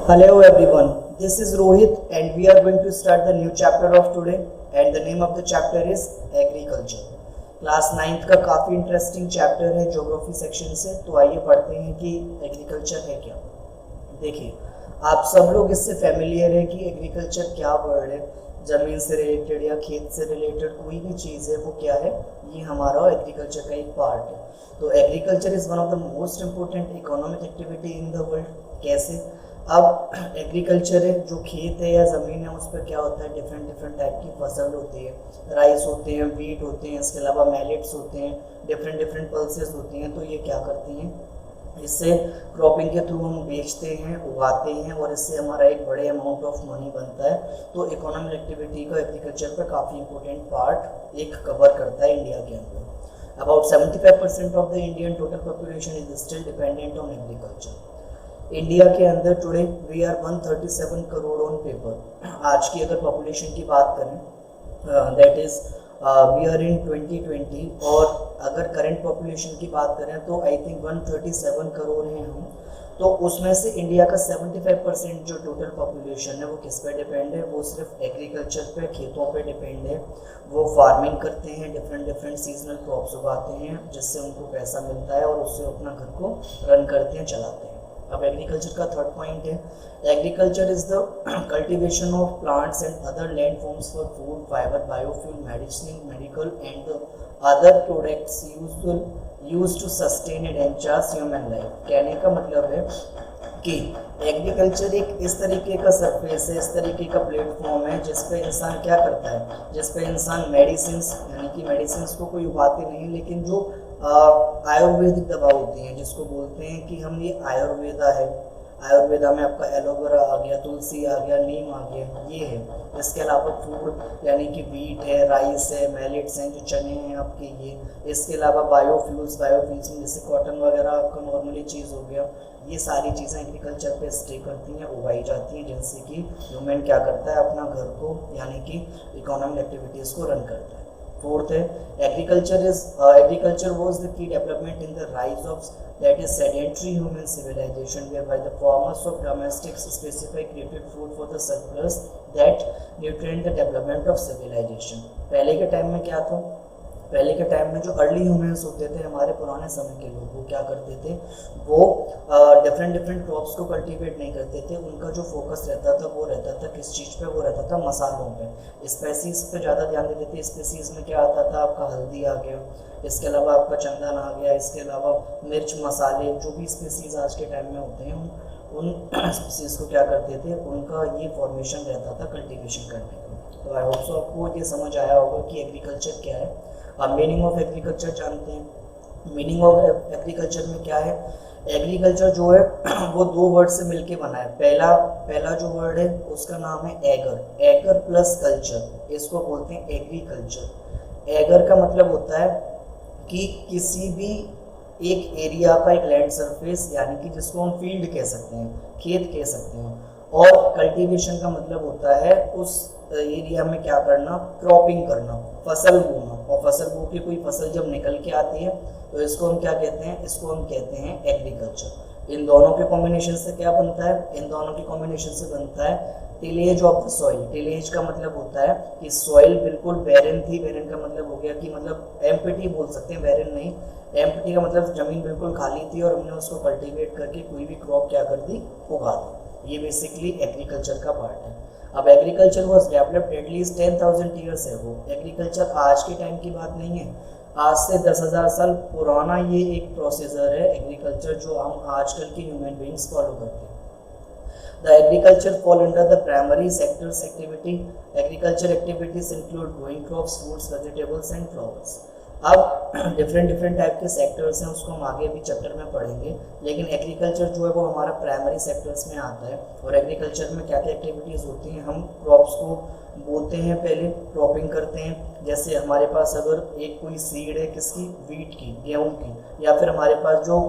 Hello everyone, this is Rohit and we are going to start the new chapter of today and the name of the chapter is Agriculture. Class 9th का काफ़ी interesting chapter है geography section से, तो आइए पढ़ते हैं कि agriculture है क्या। देखिए, आप सब लोग इससे फैमिलियर है कि एग्रीकल्चर क्या वर्ड है। ज़मीन से रिलेटेड या खेत से रिलेटेड कोई भी चीज़ है वो क्या है, ये हमारा एग्रीकल्चर का एक पार्ट है। तो agriculture is one of the most important economic activity in the world. कैसे? अब एग्रीकल्चर है, जो खेत है या ज़मीन है उस पर क्या होता है, डिफरेंट डिफरेंट टाइप की फसल होती है। राइस होते हैं, वीट होते हैं, इसके अलावा मैलेट्स होते हैं, डिफरेंट डिफरेंट पल्सेस होती हैं। तो ये क्या करती हैं, इससे क्रॉपिंग के थ्रू हम बेचते हैं, उगाते हैं और इससे हमारा एक बड़े अमाउंट ऑफ मनी बनता है। तो इकोनॉमिक एक्टिविटी का एग्रीकल्चर पर काफ़ी इंपॉर्टेंट पार्ट एक कवर करता है इंडिया के अंदर। About 75% of the Indian total population is still dependent on agriculture. India के अंदर today we are 137 crore on paper. आज की अगर पॉपुलेशन की बात करें that is we are in 2020, और अगर करंट पॉपुलेशन की बात करें तो आई थिंक 137 करोड़ हैं हम। तो उसमें से इंडिया का 75% जो टोटल पॉपुलेशन है वो किस पे डिपेंड है, वो सिर्फ एग्रीकल्चर पे, खेतों पे डिपेंड है। वो फार्मिंग करते हैं, डिफरेंट डिफरेंट सीजनल क्रॉप्स उगाते हैं जिससे उनको पैसा मिलता है और उससे अपना घर को रन करते हैं, चलाते हैं। अब एग्रीकल्चर का थर्ड पॉइंट है, agriculture is the cultivation of plants and other land forms for food, fibre, biofuel, medicine, medical and other products used to sustain and enhance human life. कहने का मतलब है कि एग्रीकल्चर एक इस तरीके का सरफेस है, इस तरीके का प्लेटफॉर्म है जिस पे इंसान क्या करता है, जिस पे इंसान मेडिसिन्स, यानी कि मेडिसिन्स को कोई उगाते नहीं, लेकिन जो आयुर्वेदिक दवा होती हैं जिसको बोलते हैं कि हम ये आयुर्वेदा है, आयुर्वेदा में आपका एलोवेरा आ गया, तुलसी आ गया, नीम आ गया, ये है। इसके अलावा फूड यानी कि वीट है, राइस है, मैलेट्स हैं, जो चने हैं आपके ये। इसके अलावा बायोफ्यूल्स में जैसे कॉटन वगैरह आपका नॉर्मली चीज़ हो गया। ये सारी चीज़ें एग्रीकल्चर पे स्टे करती हैं, उगाई जाती हैं, जिनसे कि ह्यूमन क्या करता है, अपना घर को यानी कि इकोनॉमिक एक्टिविटीज़ को रन करता है। फोर्थ है, agriculture was the key development in the rise of that is sedentary human civilization, whereby the farmers of domestic specify created food for the surplus that nutrient the development of civilization। पहले के time में क्या था, पहले के time में जो early humans होते थे, हमारे पुराने समय के लोग, वो क्या करते थे, वो डिफरेंट डिफरेंट क्रॉप्स को कल्टीवेट नहीं करते थे। उनका जो फोकस रहता था वो रहता था किस चीज़ पे, वो रहता था मसालों पे, स्पेसीज पे ज़्यादा ध्यान देते थे। स्पेसीज में क्या आता था, आपका हल्दी आ गया, इसके अलावा आपका चंदन आ गया, इसके अलावा मिर्च मसाले, जो भी स्पेसीज आज के टाइम में होते हैं उन स्पेसीज को क्या करते थे, उनका ये फॉर्मेशन रहता था कल्टिवेशन करने का। तो आई होप सो आपको ये समझ आया होगा कि एग्रीकल्चर क्या है। अब मीनिंग ऑफ एग्रीकल्चर जानते हैं। मीनिंग ऑफ एग्रीकल्चर में क्या है, एग्रीकल्चर जो है वो दो वर्ड से मिलके बना है। पहला जो वर्ड है उसका नाम है एगर प्लस कल्चर, इसको बोलते हैं एग्रीकल्चर। एगर का मतलब होता है कि किसी भी एक एरिया का एक लैंड सरफेस, यानी कि जिसको हम फील्ड कह सकते हैं, खेत कह सकते हैं। और कल्टीवेशन का मतलब होता है उस एरिया में क्या करना, क्रॉपिंग करना, फसल बोना। और फसल बो के कोई फसल जब निकल के आती है तो इसको हम क्या कहते हैं, इसको हम कहते हैं एग्रीकल्चर। इन दोनों के कॉम्बिनेशन से क्या बनता है, इन दोनों के कॉम्बिनेशन से बनता है tillage of the soil. Tillage का मतलब होता है कि सॉइल बिल्कुल बैरन थी। बैरन का मतलब हो गया कि मतलब एम्प्टी बोल सकते हैं, बैरन नहीं। एम्प्टी का मतलब ज़मीन बिल्कुल खाली थी और हमने उसको कल्टीवेट करके कोई भी क्रॉप क्या कर दी, उगा दी। ये बेसिकली एग्रीकल्चर का पार्ट है। अब agriculture was developed at least 10,000 years ago. Agriculture आज के टाइम की बात नहीं है, आज से 10,000 साल पुराना ये एक प्रोसीजर है एग्रीकल्चर, जो हम आजकल के ह्यूमन बीइंग्स फॉलो करते हैं। The agriculture fall under the primary sectors activity. Agriculture activities include growing crops, fruits, vegetables and flowers. अब डिफरेंट टाइप के सेक्टर्स हैं, उसको हम आगे भी चैप्टर में पढ़ेंगे, लेकिन एग्रीकल्चर जो है वो हमारा प्राइमरी सेक्टर्स में आता है। और एग्रीकल्चर में क्या क्या एक्टिविटीज़ होती हैं, हम क्रॉप्स को बोते हैं, पहले क्रॉपिंग करते हैं। जैसे हमारे पास अगर एक कोई सीड है किसकी, वीट की, गेहूं की, या फिर हमारे पास जो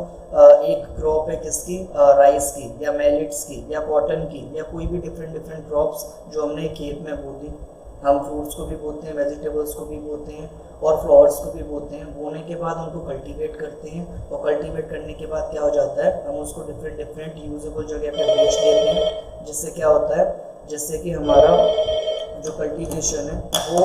एक क्रॉप है किसकी, राइस की या मैलेट्स की या कॉटन की, या कोई भी डिफरेंट क्रॉप्स जो हमने खेत में बो दी। हम फ्रूट्स को भी बोते हैं, वेजिटेबल्स को भी बोते हैं और फ्लावर्स को भी बोते हैं। बोने के बाद उनको कल्टीवेट करते हैं और कल्टीवेट करने के बाद क्या हो जाता है, हम उसको डिफरेंट डिफरेंट यूजेबल जगह पे बेच देते हैं, जिससे क्या होता है, जिससे कि हमारा जो कल्टीवेशन है वो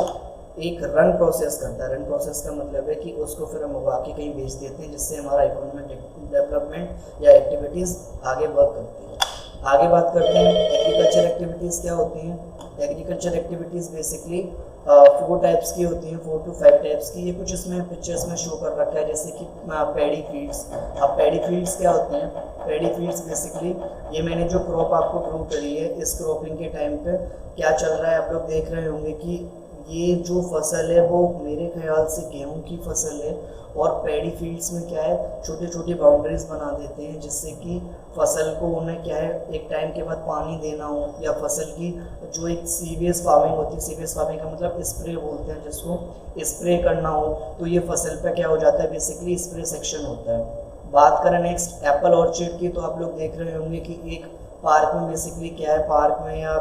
एक रन प्रोसेस करता है। रन प्रोसेस का मतलब है कि उसको फिर हम उगा के कहीं बेच देते हैं, जिससे हमारा इकोनॉमिक डेवलपमेंट या एक्टिविटीज़ आगे वर्क करती है। आगे बात करते हैं एग्रीकल्चर एक्टिविटीज़ क्या होती हैं। एग्रीकल्चर एक्टिविटीज़ बेसिकली 4 टाइप्स की होती हैं, 4 to 5 टाइप्स की। ये कुछ इसमें पिक्चर्स में शो कर रखा है, जैसे कि पैडी फील्ड्स। अब पैडी फील्ड्स क्या होती हैं, पैडी फील्ड्स बेसिकली ये मैंने जो क्रॉप आपको ड्रॉ करी है, इस क्रॉपिंग के टाइम पे क्या चल रहा है, आप लोग देख रहे होंगे कि ये जो फसल है वो मेरे ख्याल से गेहूं की फसल है। और पैडी फील्ड्स में क्या है, छोटे छोटे बाउंड्रीज बना देते हैं, जिससे कि फसल को उन्हें क्या है एक टाइम के बाद पानी देना हो, या फसल की जो एक सीवियस फार्मिंग होती है, सीवियस फार्मिंग का मतलब स्प्रे बोलते हैं जिसको, स्प्रे करना हो तो ये फसल पे क्या हो जाता है, बेसिकली स्प्रे सेक्शन होता है। बात करें नेक्स्ट एप्पल ऑर्चिड की, तो आप लोग देख रहे होंगे कि एक पार्क में बेसिकली क्या है, पार्क में या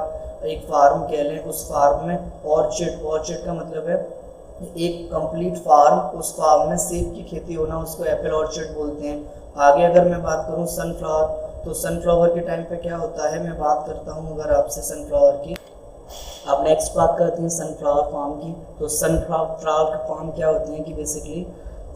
एक फार्म कह लें, उस फार्म में ऑर्चिड का मतलब है एक कंप्लीट फार्म, उस फार्म में सेब की खेती होना, उसको एप्पल ऑर्चिड बोलते हैं। आगे अगर मैं बात करूं सनफ्लावर, तो सनफ्लावर के टाइम पे क्या होता है, मैं बात करता हूं अगर आपसे सनफ्लावर की। अब नेक्स्ट बात करते हैं सनफ्लावर फार्म की। तो सनफ्लावर फार्म क्या होते हैं कि बेसिकली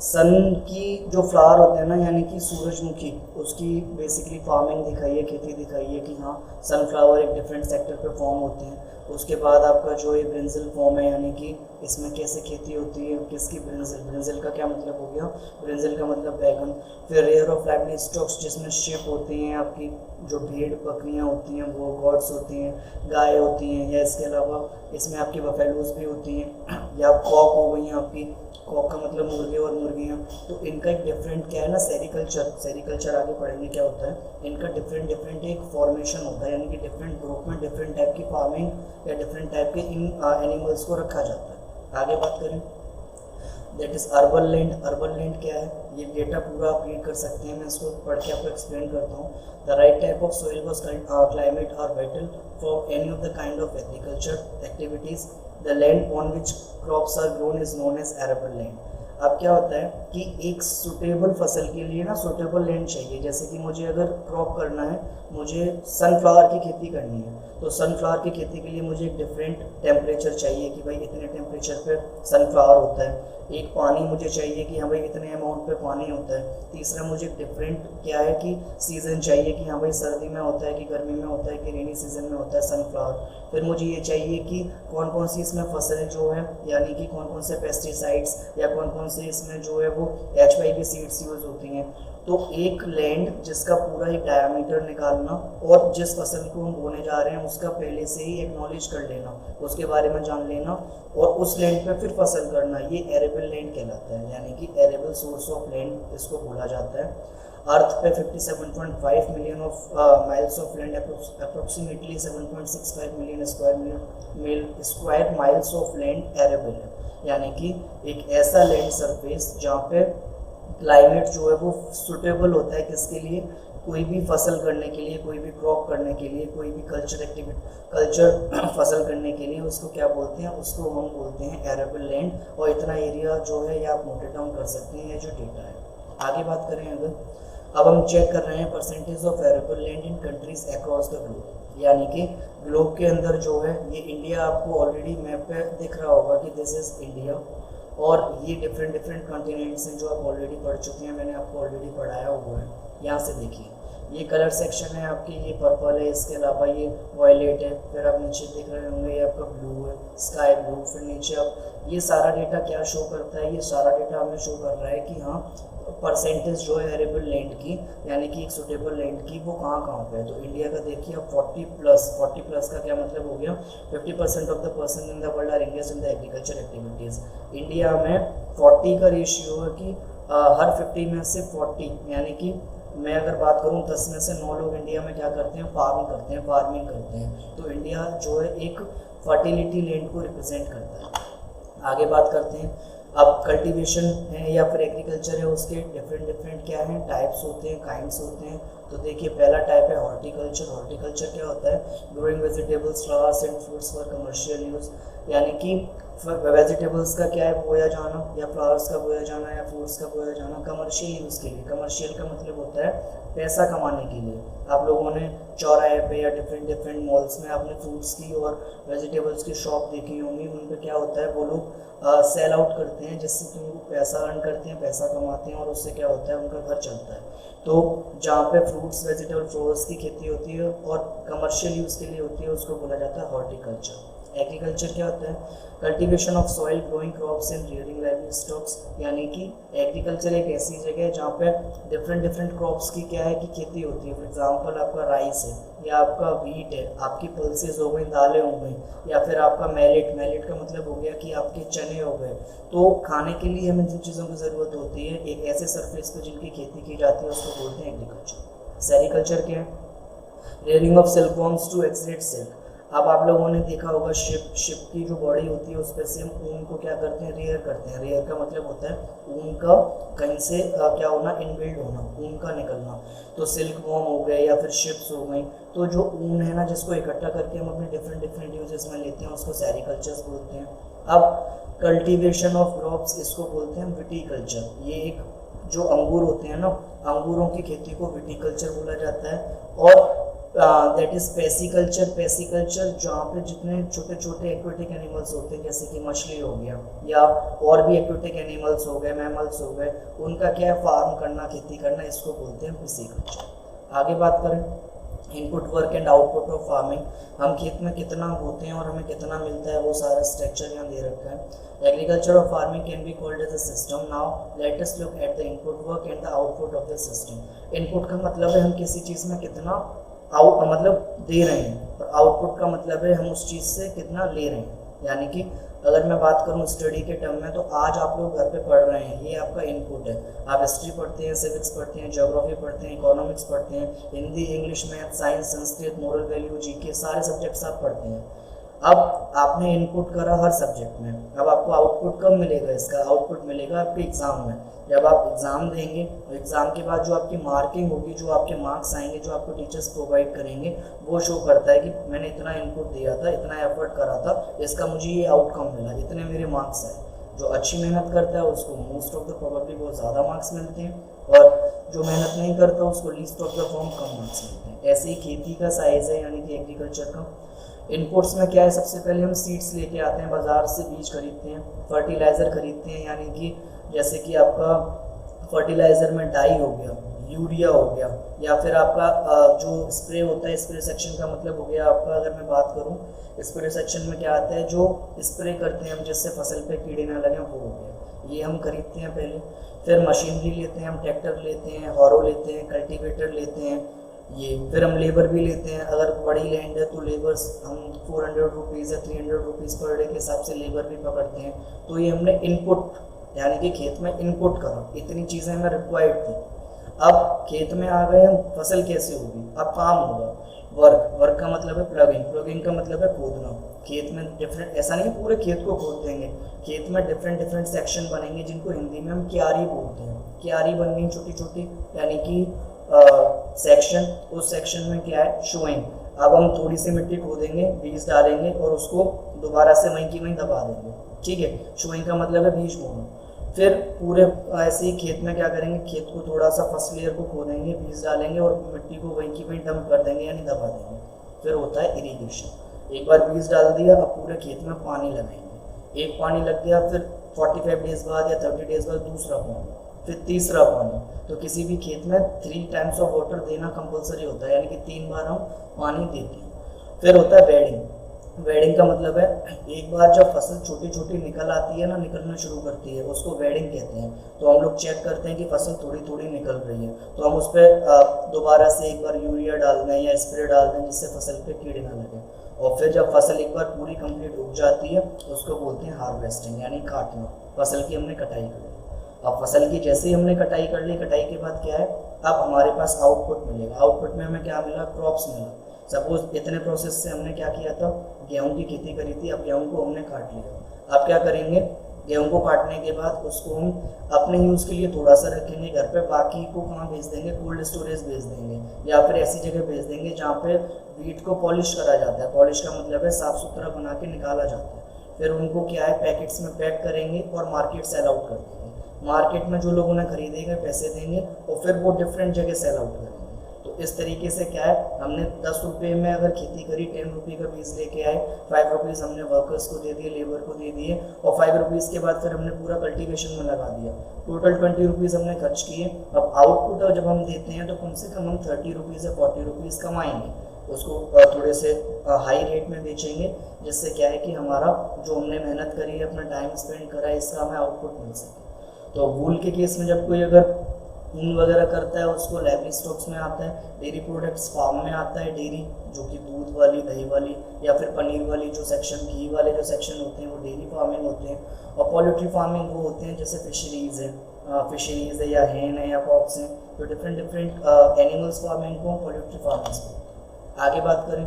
सन की जो फ्लावर होते हैं ना, यानी कि सूरजमुखी, उसकी बेसिकली फार्मिंग दिखाई है, खेती दिखाई है कि हाँ सनफ्लावर एक डिफरेंट सेक्टर पे फॉर्म होते हैं। उसके बाद आपका जो ये ब्रिंजल फॉर्म है, यानी कि इसमें कैसे खेती होती है, किसकी ब्रिंजल का क्या मतलब हो गया, ब्रिंजल का मतलब बैगन। फिर रेयर ऑफ लाइवली स्टॉक्स, जिसमें शिप होती हैं, आपकी जो भेड़ बकरियाँ होती हैं वो गॉड्स होती हैं, गाय होती हैं, या इसके अलावा इसमें आपकी बफेलोज भी होती हैं, या कॉक हो गई हैं आपकी, कॉक का मतलब मुर्गे और मुर्गियाँ। तो इनका एक डिफरेंट क्या है ना, सेरिकल्चर आगे पढ़ेंगे क्या होता है, इनका डिफरेंट एक फॉर्मेशन होता है, यानी कि डिफरेंट ग्रुप में डिफरेंट टाइप की फार्मिंग या डिफरेंट टाइप के इन एनिमल्स को रखा जाता है। आगे बात करें that is urban land. Urban land क्या है, ये डेटा पूरा आप रीड कर सकते हैं, मैं इसको पढ़ के आपको एक्सप्लेन करता हूँ। The right type of soil was climate are vital for any of the kind of agriculture activities. The land on which crops are grown is known as arable land. अब क्या होता है कि एक सुटेबल फसल के लिए ना सुटेबल लैंड चाहिए। जैसे कि मुझे अगर क्रॉप करना है, मुझे सनफ्लावर की खेती करनी है, तो सनफ्लावर की खेती के लिए मुझे एक डिफरेंट टेम्परेचर चाहिए कि भाई इतने टेम्परेचर पे सनफ्लावर होता है। एक पानी मुझे चाहिए कि हाँ भाई इतने अमाउंट पे पानी होता है। तीसरा मुझे डिफरेंट क्या है कि सीज़न चाहिए कि हाँ भाई सर्दी में होता है कि गर्मी में होता है कि रेनी सीजन में होता है सनफ्लावर। फिर मुझे ये चाहिए कि कौन कौन सी इसमें फसल जो है, यानी कि कौन कौन से पेस्टिसाइड्स या कौन कौन से इसमें जो है वो HYP सीड्स यूज़ होती हैं। तो एक लैंड जिसका पूरा एक डायमीटर निकालना और जिस फसल को हम बोने जा रहे हैं उसका पहले से ही एक्नॉलेज कर लेना, उसके बारे में जान लेना और उस लैंड पे फिर फसल करना, ये एरेबल लैंड कहलाता है, यानी कि एरेबल सोर्स ऑफ लैंड इसको बोला जाता है। अर्थ पे 57.5 million of miles of land, approximately 7.65 million square miles of land arable है, यानी कि एक ऐसा लैंड सरफेस जहाँ पे क्लाइमेट जो है वो सुटेबल होता है किसके लिए, कोई भी फसल करने के लिए, कोई भी क्रॉप करने के लिए, कोई भी कल्चर फसल करने के लिए, उसको क्या बोलते हैं, उसको हम बोलते हैं एरेबल लैंड। और इतना एरिया जो है ये आप नोट डाउन कर सकते हैं, ये जो डेटा है। आगे बात करें अगर, अब हम चेक कर रहे हैं percentage of arable land in countries across the globe, यानी कि ग्लोब के अंदर जो है ये इंडिया आपको ऑलरेडी मैप पे दिख रहा होगा कि दिस इज इंडिया, और ये डिफरेंट कॉन्टिनेंट्स हैं जो आप ऑलरेडी पढ़ चुके हैं, मैंने आपको ऑलरेडी पढ़ाया हुआ है। यहाँ से देखिए ये कलर सेक्शन है आपके, ये पर्पल है, इसके अलावा ये वायलेट है, फिर आप नीचे देख रहे होंगे ये आपका ब्लू है, स्काई ब्लू। फिर नीचे आप ये सारा डेटा क्या शो करता है, ये सारा डेटा हमें शो कर रहा है कि हाँ परसेंटेज जो है एरेबल लैंड की, यानी कि एक सुटेबल लैंड की, वो कहाँ पे है। तो इंडिया का देखिए अब 40 प्लस का क्या मतलब हो गया, 50% of the person in the world are engaged in the agriculture activities. India में 40 का रेशियो है कि हर 50 में से 40, यानी कि मैं अगर बात करूं 10 में से 9 लोग इंडिया में क्या करते हैं, फार्मिंग करते हैं। तो इंडिया जो है एक फर्टिलिटी लैंड को रिप्रेजेंट करता है। आगे बात करते हैं, अब कल्टीवेशन है या फिर एग्रीकल्चर है, उसके डिफरेंट डिफरेंट क्या हैं, टाइप्स होते हैं, काइंड्स होते हैं। तो देखिए पहला टाइप है हॉर्टिकल्चर। हॉर्टिकल्चर क्या होता है, growing vegetables, flowers and fruits for commercial use, यानी कि वेजिटेबल्स का क्या है, बोया जाना, या फ्लावर्स का बोया जाना, या फ्रूट्स का बोया जाना कमर्शियल यूज़ के लिए। कमर्शियल का मतलब होता है पैसा कमाने के लिए। आप लोगों ने चौराहे पे या डिफरेंट डिफरेंट मॉल्स में आपने फ्रूट्स की और वेजिटेबल्स की शॉप देखी होंगी, उन पर क्या होता है, वो लोग सेल आउट करते हैं, जिससे कि वो पैसा अर्न करते हैं, पैसा कमाते हैं, और उससे क्या होता है, उनका घर चलता है। तो जहाँ पे फ्रूट्स वेजिटेबल फ्लावर्स की खेती होती है और कमर्शियल यूज़ के लिए होती है, उसको बोला जाता है हॉर्टिकल्चर। एग्रीकल्चर क्या होता है, cultivation of soil, growing crops and rearing live stocks, यानी कि एग्रीकल्चर एक ऐसी जगह है जहाँ पे डिफरेंट डिफरेंट क्रॉप्स की क्या है कि खेती होती है। फॉर एग्जांपल आपका राइस है, या आपका व्हीट है, आपकी पल्सेस हो गई, दालें हो गई, या फिर आपका मैलेट। मैलेट का मतलब हो गया कि आपके चने हो गए। तो खाने के लिए हमें जिन चीज़ों की ज़रूरत होती है, एक ऐसे सरफेस पर जिनकी खेती की जाती है, उसको बोलते हैं एग्रीकल्चर। सेरिकल्चर क्या है, rearing of silkworms to extract silk. अब आप लोगों ने देखा होगा शिप की जो बॉडी होती है, उस पर से हम ऊन को क्या करते हैं, रेयर करते हैं। रेयर का मतलब होता है ऊन का कहीं से क्या होना, इनबिल्ड होना, ऊन का निकलना। तो सिल्क वॉर्म हो गए या फिर शिप्स हो गई, तो जो ऊन है ना, जिसको इकट्ठा करके हम अपने डिफरेंट डिफरेंट यूजेस में लेते हैं, उसको सेरिकल्चर्स बोलते हैं। अब कल्टीवेशन ऑफ क्रॉप्स, इसको बोलते हैं विटीकल्चर। ये एक जो अंगूर होते हैं ना, अंगूरों की खेती को विटीकल्चर बोला जाता है। और दैट इज पेसिकल्चर। पेसिकल्चर जहाँ पे जितने छोटे छोटे एक्वेटिक एनिमल्स होते हैं, जैसे कि मछली हो गया या और भी एक्वेटिक एनिमल्स हो गए, मैमल्स हो गए, उनका क्या है, फार्म करना, खेती करना, इसको बोलते हैं पिसिकल्चर। आगे बात करें input work and output of farming. हम खेत में कितना बोते हैं और हमें कितना मिलता है, वो सारा स्ट्रक्चर यहाँ दे रखा है। Agriculture of farming can be called as a system. Now let us look at the input work and the output of the system. Input का मतलब है हम किसी चीज़ में कितना मतलब दे रहे हैं, और आउटपुट का मतलब है हम उस चीज़ से कितना ले रहे हैं। यानी कि अगर मैं बात करूं स्टडी के टर्म में, तो आज आप लोग घर पे पढ़ रहे हैं, ये आपका इनपुट है। आप हिस्ट्री पढ़ते हैं, सिविक्स पढ़ते हैं, ज्योग्राफी पढ़ते हैं, इकोनॉमिक्स पढ़ते हैं, Hindi, English, math, science, Sanskrit, moral value, GK, सारे सब्जेक्ट्स आप पढ़ते हैं। अब आपने इनपुट करा हर सब्जेक्ट में, अब आपको आउटपुट कब मिलेगा, इसका आउटपुट मिलेगा आपके एग्ज़ाम में। जब आप एग्ज़ाम देंगे, एग्ज़ाम के बाद जो आपकी मार्किंग होगी, जो आपके मार्क्स आएंगे, जो आपको टीचर्स प्रोवाइड करेंगे, वो शो करता है कि मैंने इतना इनपुट दिया था, इतना एफर्ट करा था, इसका मुझे ये आउटकम मिला, इतने मेरे मार्क्स आए। जो अच्छी मेहनत करता है उसको मोस्ट ऑफ द प्रोबेबली बहुत ज़्यादा मार्क्स मिलते हैं, और जो मेहनत नहीं करता उसको least of the form come marks मिलते हैं। ऐसे ही खेती का साइज़ है, यानी कि एग्रीकल्चर का। इनपुट्स में क्या है, सबसे पहले हम सीड्स लेके आते हैं, बाज़ार से बीज खरीदते हैं, फर्टिलाइज़र खरीदते हैं, यानी कि जैसे कि आपका फर्टिलाइज़र में डाई हो गया, यूरिया हो गया, या फिर आपका जो स्प्रे होता है, स्प्रे सेक्शन का मतलब हो गया आपका, अगर मैं बात करूं स्प्रे सेक्शन में क्या आता है, जो स्प्रे करते हैं हम जिससे फसल पे कीड़े ना लगे, वो हो गया, ये हम खरीदते हैं पहले। फिर मशीनरी लेते हैं हम, ट्रैक्टर लेते हैं, हॉरो लेते हैं, कल्टीवेटर लेते हैं, ये फिर हम लेबर भी लेते हैं। अगर बड़ी लैंड है तो लेबर्स हम 400 रुपीज़ या 300 रुपीज़ पर डे के हिसाब से लेबर भी पकड़ते हैं। तो ये हमने इनपुट, यानी कि खेत में इनपुट करा, इतनी चीज़ें हमें रिक्वायर्ड थी। अब खेत में आ गए हम, फसल कैसे होगी, अब काम होगा। वर्क का मतलब है प्लगिंग, प्लगिंग का मतलब है खोदना। खेत में डिफरेंट, ऐसा नहीं पूरे खेत को खोद देंगे, खेत में डिफरेंट डिफरेंट सेक्शन बनेंगे, जिनको हिंदी में हम क्यारी बोलते हैं। क्यारी बन गई छोटी छोटी, यानी कि सेक्शन। उस सेक्शन में क्या है, शोइंग। अब हम थोड़ी सी मिट्टी खोदेंगे, बीज डालेंगे और उसको दोबारा से वहीं की वहीं दबा देंगे, ठीक है। शोइंग का मतलब है बीज बोना। फिर पूरे ऐसे ही खेत में क्या करेंगे, खेत को थोड़ा सा फर्स्ट लेयर को खोदेंगे, बीज डालेंगे और मिट्टी को वहीं की वहीं डंप कर देंगे, यानी दबा देंगे। फिर होता है इरिगेशन। एक बार बीज डाल दिया, अब पूरे खेत में पानी लगाएंगे। एक पानी लग गया, फिर 45 डेज बाद या 30 डेज बाद दूसरा पानी, फिर तीसरा पानी। तो किसी भी खेत में 3 टाइम्स ऑफ वाटर देना कंपलसरी होता है, यानी कि 3 बार हम पानी देते हैं। फिर होता है बेडिंग। वेडिंग का मतलब है एक बार जब फसल छोटी छोटी निकल आती है ना, निकलना शुरू करती है, उसको वेडिंग कहते हैं। तो हम लोग चेक करते हैं कि फसल थोड़ी थोड़ी निकल रही है, तो हम उस पर दोबारा से एक बार यूरिया डाल दें या स्प्रे डाल दें, जिससे फसल पे कीड़े ना लगे। और फिर जब फसल एक बार पूरी कंप्लीट उग जाती है, उसको बोलते हैं हार्वेस्टिंग, यानी काटना। फसल की हमने कटाई कर ली। अब फसल की जैसे ही हमने कटाई कर ली, कटाई के बाद क्या है, अब हमारे पास आउटपुट मिलेगा। आउटपुट में हमें क्या मिला, क्रॉप्स मिला। सपोज इतने प्रोसेस से हमने क्या किया था, गेहूं की खेती करी थी, अब गेहूं को हमने काट लिया। अब क्या करेंगे, गेहूं को काटने के बाद उसको हम अपने यूज़ के लिए थोड़ा सा रखेंगे घर पे, बाकी को कहाँ भेज देंगे, कोल्ड स्टोरेज भेज देंगे या फिर ऐसी जगह भेज देंगे जहाँ पे वीट को पॉलिश करा जाता है। पॉलिश का मतलब है साफ़ सुथरा बना के निकाला जाता है। फिर उनको क्या है पैकेट्स में पैक करेंगे और मार्केट सेल आउट कर देंगे। मार्केट में जो लोग उन्हें खरीदेंगे पैसे देंगे और फिर वो डिफरेंट जगह सेल आउट करेंगे। तो इस तरीके से क्या है, हमने 10 रुपये में अगर खेती करी, 10 रुपये का बीज लेके आए, 5 रुपीज़ हमने वर्कर्स को दे दिए, लेबर को दे दिए, और 5 रुपीज़ के बाद फिर हमने पूरा कल्टीवेशन में लगा दिया। टोटल 20 रुपीज़ हमने खर्च किए। अब आउटपुट जब हम देते हैं तो कम से कम हम 30 रुपीज़ या 40 रुपीज़ कमाएंगे। उसको थोड़े से हाई रेट में बेचेंगे, जिससे क्या है कि हमारा जो हमने मेहनत करी है, अपना टाइम स्पेंड करा है, इसका हमें आउटपुट मिल सके। तो वूल के केस में जब कोई अगर ऊन वगैरह करता है उसको लाइवली स्टॉक्स में आता है। डेयरी प्रोडक्ट्स फार्म में आता है, डेयरी जो कि दूध वाली, दही वाली या फिर पनीर वाली जो सेक्शन, घी वाले जो सेक्शन होते हैं वो डेयरी फार्मिंग होते हैं। और पोल्ट्री फार्मिंग वो होते हैं जैसे फिशरीज़ है या हेन है या कॉक्स हैं, तो डिफरेंट एनिमल्स फार्मिंग को पोल्ट्री फार्मिंग को। आगे बात करें,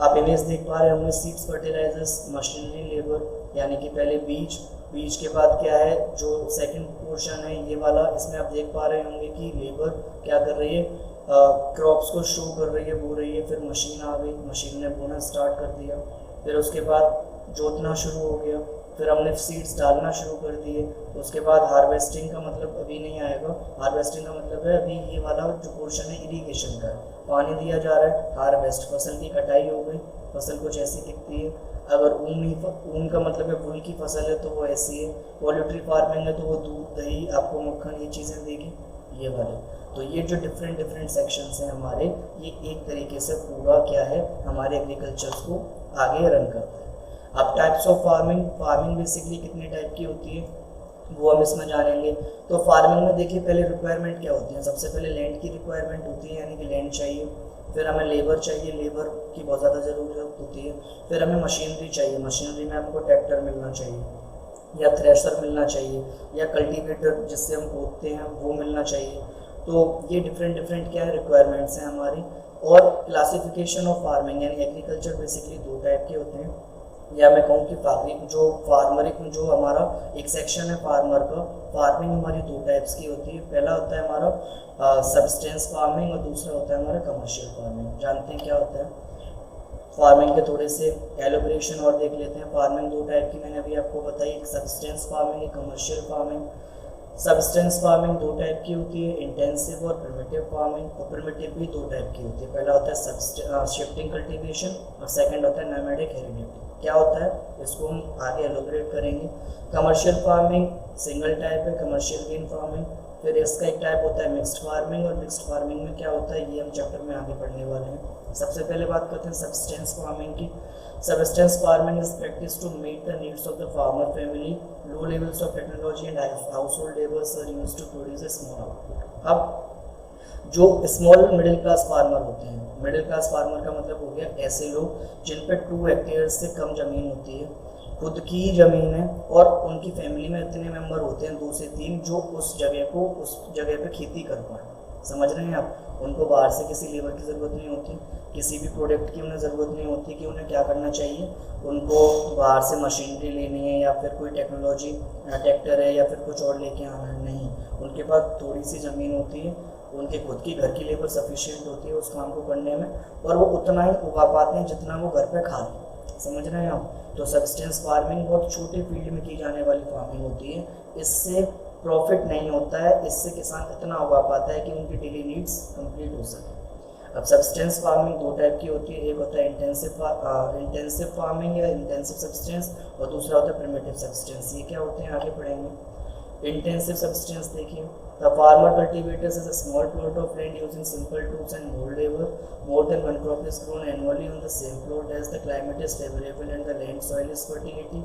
आप इमेज देख पा रहे होंगे, सीड्स, फर्टिलाइजर्स, मशीनरी, लेबर, यानी कि पहले बीज के बाद क्या है, जो सेकंड पोर्शन है ये वाला, इसमें आप देख पा रहे होंगे कि लेबर क्या कर रही है, क्रॉप्स को शो कर रही है, बो रही है। फिर मशीन आ गई, मशीन ने बोना स्टार्ट कर दिया। फिर उसके बाद जोतना शुरू हो गया, फिर हमने सीड्स डालना शुरू कर दिए। तो उसके बाद हार्वेस्टिंग का मतलब अभी नहीं आएगा। हार्वेस्टिंग का मतलब है अभी ये वाला जो पोर्शन है इरिगेशन का, पानी दिया जा रहा है। हार्वेस्ट, फसल की कटाई हो गई, फसल कुछ ऐसी दिखती है। अगर ऊन का मतलब है वूल की फसल है तो वो ऐसी है। पोल्ट्री फार्मिंग है तो वो दूध, दही, आपको मक्खन, ये चीज़ें देगी, ये वाले। तो ये जो डिफरेंट सेक्शंस हैं हमारे, ये एक तरीके से पूरा क्या है हमारे एग्रीकल्चर को आगे रन करता है। अब टाइप्स ऑफ फार्मिंग बेसिकली कितने टाइप की होती है वो हम इसमें जानेंगे। तो फार्मिंग में देखिए पहले रिक्वायरमेंट क्या होती है। सबसे पहले लैंड की रिक्वायरमेंट होती है, यानी कि लैंड चाहिए। फिर हमें लेबर चाहिए, लेबर की बहुत ज़्यादा ज़रूरत होती है। फिर हमें मशीनरी चाहिए, मशीनरी में हमको ट्रैक्टर मिलना चाहिए या थ्रेशर मिलना चाहिए या कल्टीवेटर जिससे हम बोते हैं वो मिलना चाहिए। तो ये डिफरेंट क्या है रिक्वायरमेंट्स हैं हमारी। और क्लासिफिकेशन ऑफ फार्मिंग, यानी एग्रीकल्चर बेसिकली 2 टाइप के होते हैं, या मैं कहूँ कि फार्मरिक जो हमारा एक सेक्शन है फार्मर का, फार्मिंग हमारी 2 टाइप्स की होती है। पहला होता है हमारा सब्सटेंस फार्मिंग और दूसरा होता है हमारा कमर्शियल फार्मिंग। जानते हैं क्या होता है फार्मिंग के थोड़े से एलोब्रेशन और देख लेते हैं। फार्मिंग 2 टाइप की मैंने अभी आपको बताई, एक सब्सटेंस फार्मिंग, एक commercial farming. Substance farming 2 type की होती है, इंटेंसिव और प्रिमिटिव फार्मिंग। और प्रिमिटिव भी 2 टाइप की होती है। पहला होता है शिफ्टिंग कल्टीवेशन और सेकंड होता है नोमैडिक हेरिडिटी। क्या होता है इसको हम आगे एलोबरेट करेंगे। कमर्शियल फार्मिंग सिंगल टाइप है, कमर्शियल ग्रीन फार्मिंग। फिर इसका एक टाइप होता है मिक्स्ड फार्मिंग, और मिक्स्ड फार्मिंग में क्या होता है ये हम चैप्टर में आगे पढ़ने वाले हैं। सबसे पहले बात करते हैं सब्सटेंस फार्मिंग की। Substance farming is practice to meet the needs of the farmer family. Low levels of technology and household labours are used to produce a small output. अब जो स्मॉल मिडिल क्लास फार्मर होते हैं, middle class farmer का मतलब हो गया ऐसे लोग जिन पे 2 हेक्टेयर से कम ज़मीन होती है, खुद की ही ज़मीन है और उनकी फैमिली में इतने मेंबर होते हैं 2 से 3 जो उस जगह पे खेती कर पाए। समझ रहे हैं आप? उनको बाहर से किसी लेबर की ज़रूरत नहीं होती, किसी भी प्रोडक्ट की उन्हें ज़रूरत नहीं होती कि उन्हें क्या करना चाहिए, उनको बाहर से मशीनरी लेनी है या फिर कोई टेक्नोलॉजी, ट्रैक्टर है या फिर कुछ और लेके आना है। नहीं, उनके पास थोड़ी सी ज़मीन होती है, उनके खुद की घर की लेबर सफिशिएंट होती है उस काम को करने में, और वो उतना ही उगा पाते हैं जितना वो घर पे खा लें। समझ रहे हैं आप? तो सब्सटेंस फार्मिंग बहुत छोटे फील्ड में की जाने वाली फार्मिंग होती है। इससे प्रॉफिट नहीं होता है, इससे किसान इतना उगा पाता है कि उनकी डेली नीड्स कंप्लीट हो सके। अब सब्सटेंस फार्मिंग 2 टाइप की होती है, एक होता है इंटेंसिव फार्मिंग या इंटेंसिव सब्सटेंस, और दूसरा होता है प्रिमिटिव सब्सटेंस। ये क्या होते हैं आगे पढ़ेंगे। इंटेंसिव सब्सटेंस देखिए, the farmer cultivators is a small plot of land using simple tools and more labour. More than 1 crop is grown annually on the same plot as the climate is favorable and the land soil is fertility।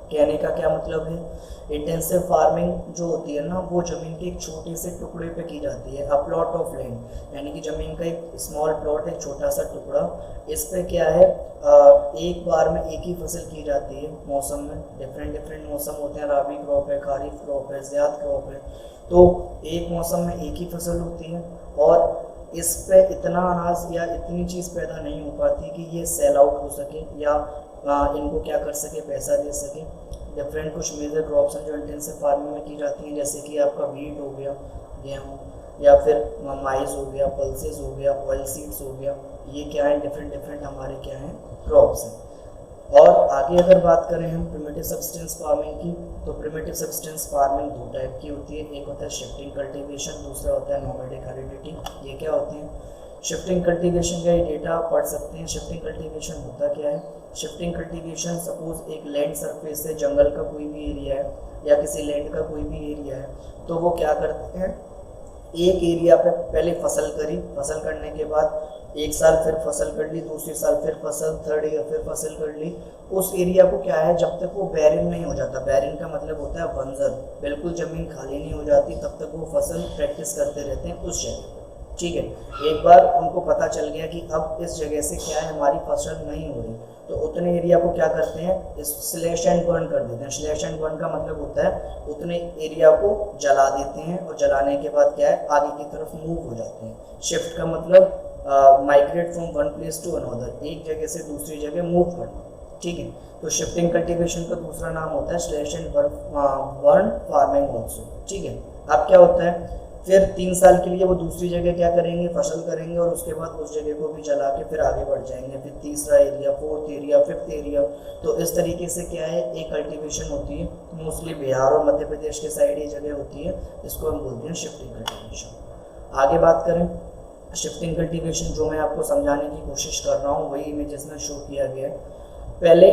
कहने का क्या मतलब है, intensive farming जो होती है ना वो ज़मीन के एक छोटे से टुकड़े पे की जाती है। अ प्लॉट ऑफ लैंड यानी कि ज़मीन का एक स्मॉल प्लॉट, एक छोटा सा टुकड़ा, इस पे क्या है एक बार में एक ही फसल की जाती है। मौसम में डिफरेंट मौसम होते हैं, राबी क्रॉप है, खारिफ क्रॉप है, ज़्याद क्रॉप है। तो एक मौसम में एक ही फसल होती है और इस पे इतना अनाज या इतनी चीज़ पैदा नहीं हो पाती कि ये सेल आउट हो सके या इनको क्या कर सके, पैसा दे सके। डिफरेंट कुछ मेजर क्रॉप्स हैं जो इंटेंसिव फार्मिंग में की जाती हैं, जैसे कि आपका वीट हो गया, गेहूँ, या फिर माइज हो गया, पल्सेस हो गया, ऑयल सीड्स हो गया। ये क्या है, डिफरेंट हमारे क्या हैं, क्रॉप्स हैं। और आगे अगर बात करें हम प्रिमिटिव सब्सटेंस फार्मिंग की, तो प्रिमिटिव सब्सटेंस फार्मिंग दो टाइप की होती है, एक होता है शिफ्टिंग कल्टीवेशन, दूसरा होता है नोमैडिक हेरिडिटी। ये क्या होते हैं, शिफ्टिंग कल्टीवेशन का ये डेटा आप पढ़ सकते हैं। शिफ्टिंग कल्टीवेशन होता क्या है, शिफ्टिंग कल्टीवेशन सपोज एक लैंड सरफेस है, जंगल का कोई भी एरिया है या किसी लैंड का कोई भी एरिया है, तो वो क्या करते हैं, एक एरिया पे पहले फसल करी, फसल करने के बाद एक साल फिर फसल कर ली, दूसरे साल फिर फसल, थर्ड ईयर फिर फसल कर ली। उस एरिया को क्या है, जब तक वो बैरिन नहीं हो जाता, बैरिन का मतलब होता है बंजर, बिल्कुल ज़मीन खाली नहीं हो जाती, तब तक वो फसल प्रैक्टिस करते रहते हैं उस जगह। ठीक है, एक बार उनको पता चल गया कि अब इस जगह से क्या है, हमारी फसल नहीं हो रही, तो उतने एरिया को क्या करते हैं, इस स्लैश एंड बर्न कर देते हैं। स्लैश एंड बर्न का मतलब होता है उतने एरिया को जला देते हैं, और जलाने के बाद क्या है, आगे की तरफ मूव हो जाते हैं। शिफ्ट का मतलब migrate from one place to another, एक जगह से दूसरी जगह मूव करना। ठीक है, तो शिफ्टिंग कल्टीवेशन का दूसरा नाम होता है slash and burn farming also. ठीक है, अब क्या होता है, फिर 3 साल के लिए वो दूसरी जगह क्या करेंगे, फसल करेंगे, और उसके बाद उस जगह को भी जला के फिर आगे बढ़ जाएंगे, फिर तीसरा area, fourth area, fifth area. तो इस तरीके से क्या है, एक कल्टीवेशन होती है, मोस्टली बिहार और मध्य प्रदेश के साइड ये जगह होती है, इसको हम बोलते हैं शिफ्टिंग कल्टीवेशन। आगे बात करें, शिफ्टिंग कल्टीवेशन जो मैं आपको समझाने की कोशिश कर रहा हूँ वही इमेजेस में शो किया गया है। पहले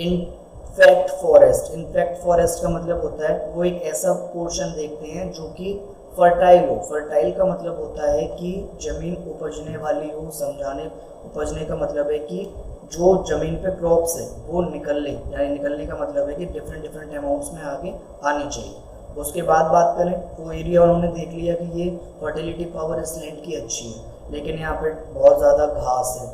इनफैक्ट फॉरेस्ट, इनफैक्ट फॉरेस्ट का मतलब होता है वो एक ऐसा पोर्शन देखते हैं जो कि फर्टाइल हो। फर्टाइल का मतलब होता है कि जमीन उपजने वाली हो, समझाने, उपजने का मतलब है कि जो जमीन पे क्रॉप्स है वो निकल ले, यानी निकलने का मतलब है कि डिफरेंट अमाउंट्स में आगे आनी चाहिए। उसके बाद बात करें, वो एरिया उन्होंने देख लिया कि ये फर्टिलिटी पावर इस लैंड की अच्छी है, लेकिन यहाँ पे बहुत ज़्यादा घास है,